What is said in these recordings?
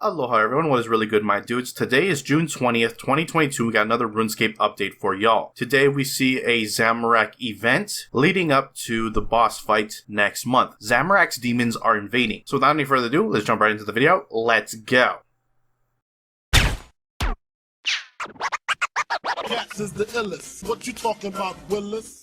Aloha everyone, what is really good my dudes? Today is June 20th, 2022, we got another RuneScape update for y'all. Today we see a Zamorak event leading up to the boss fight next month. ZAMORAK'S demons are invading. So without any further ado, let's jump right into the video. Let's go. Cats is the illest. What you talking about, Willis?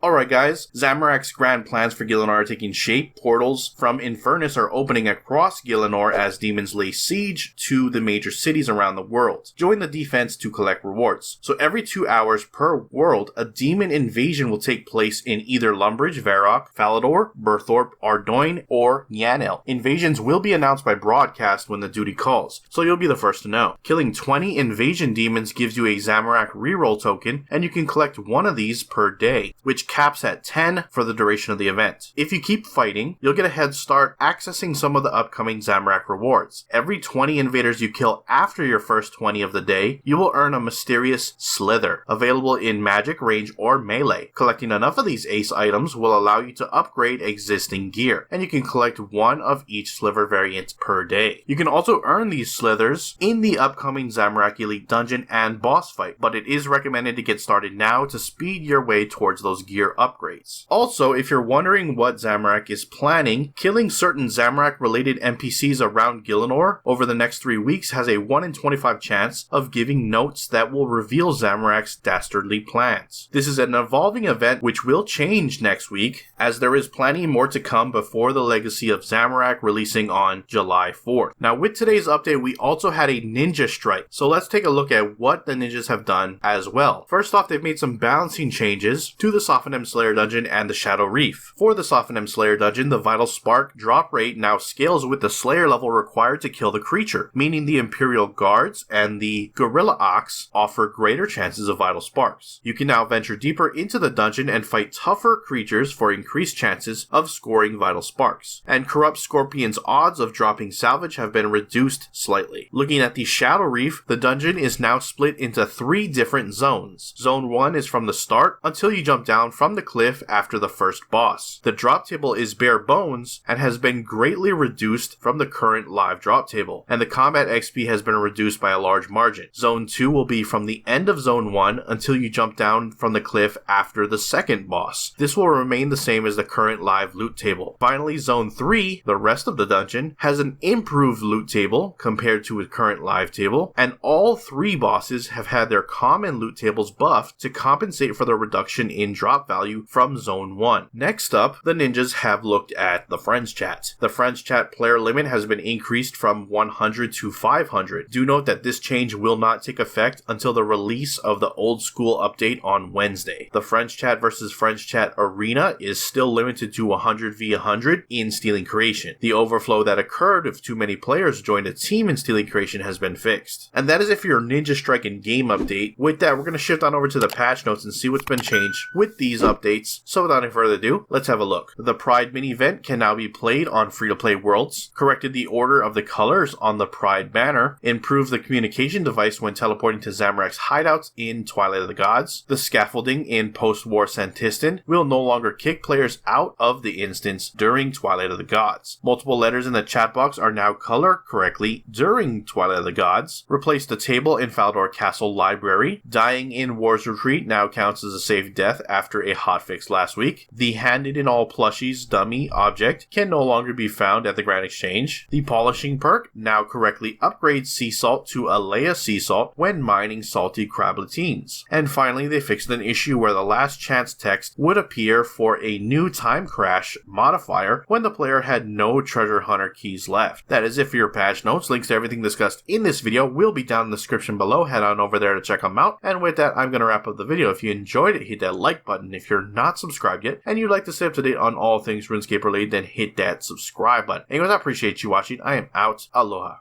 Alright guys, ZAMORAK'S grand plans for Gielinor are taking shape. Portals from Infernus are opening across Gielinor as demons lay siege to the major cities around the world. Join the defense to collect rewards. So every 2 hours per world, a demon invasion will take place in either Lumbridge, Varrock, Falador, Burthorpe, Ardoin, or Nyanel. Invasions will be announced by broadcast when the duty calls, so you'll be the first to know. Killing 20 invasion demons gives you a Zamorak reroll token, and you can collect one of these per day, which caps at 10 for the duration of the event. If you keep fighting, you'll get a head start accessing some of the upcoming Zamorak rewards. Every 20 invaders you kill after your first 20 of the day, you will earn a mysterious slither, available in magic, range, or melee. Collecting enough of these ace items will allow you to upgrade existing gear, and you can collect one of each sliver variant per day. You can also earn these slithers in the upcoming Zamorak Elite dungeon and boss fight, but it is recommended to get started now to speed your way towards those gear upgrades. Also, if you're wondering what Zamorak is planning, killing certain Zamorak related NPCs around Gielinor over the next 3 weeks has a 1 in 25 chance of giving notes that will reveal Zamorak's dastardly plans. This is an evolving event which will change next week, as there is plenty more to come before the Legacy of Zamorak releasing on July 4th. Now with today's update, we also had a ninja strike, so let's take a look at what the ninjas have done as well. First off, they've made some balancing changes to the Sophonem Slayer dungeon and the Shadow Reef. For the Sophonem Slayer dungeon, the Vital Spark drop rate now scales with the Slayer level required to kill the creature, meaning the Imperial Guards and the Gorilla Ox offer greater chances of Vital Sparks. You can now venture deeper into the dungeon and fight tougher creatures for increased chances of scoring Vital Sparks. And Corrupt Scorpion's odds of dropping salvage have been reduced slightly. Looking at the Shadow Reef, the dungeon is now split into 3 different zones. Zone 1 is from the start until you jump down from the cliff after the first boss. The drop table is bare bones and has been greatly reduced from the current live drop table, and the combat XP has been reduced by a large margin. Zone 2 will be from the end of Zone 1 until you jump down from the cliff after the second boss. This will remain the same as the current live loot table. Finally, Zone 3, the rest of the dungeon, has an improved loot table compared to its current live table, and all 3 bosses have had their common loot tables buffed to compensate for the reduction in drop value from Zone 1. Next up, the ninjas have looked at the Friends Chat. The Friends Chat player limit has been increased from 100 to 500. Do note that this change will not take effect until the release of the old school update on Wednesday. The Friends Chat versus Friends Chat arena is still limited to 100 v 100 in Stealing Creation. The overflow that occurred if too many players joined a team in Stealing Creation has been fixed. And that is it for your Ninja Strike in game update. With that, we're going to shift on over to the patch notes and see what's been changed with these updates. So without any further ado, let's have a look. The Pride mini event can now be played on free-to-play worlds, corrected the order of the colors on the Pride banner, improved the communication device when teleporting to Zamorak's hideouts in Twilight of the Gods. The scaffolding in post-war Santistan will no longer kick players out of the instance during Twilight of the Gods. Multiple letters in the chat box are now colored correctly during Twilight of the Gods. Replace the table in Falador Castle Library. Dying in War's Retreat now counts as a safe death after a hotfix last week. The Handed in All Plushies dummy object can no longer be found at the Grand Exchange. The Polishing perk now correctly upgrades Sea Salt to Alea Sea Salt when mining salty crablatines. And finally, they fixed an issue where the last chance text would appear for a new time crash modifier when the player had no treasure hunter keys left. That is it for your patch notes. Links to everything discussed in this video will be down in the description below. Head on over there to check them out. And with that, I'm going to wrap up the video. If you enjoyed it, hit that like button. If you're not subscribed yet and you'd like to stay up to date on all things RuneScape related, then hit that subscribe button. Anyways, I appreciate you watching. I am out. Aloha.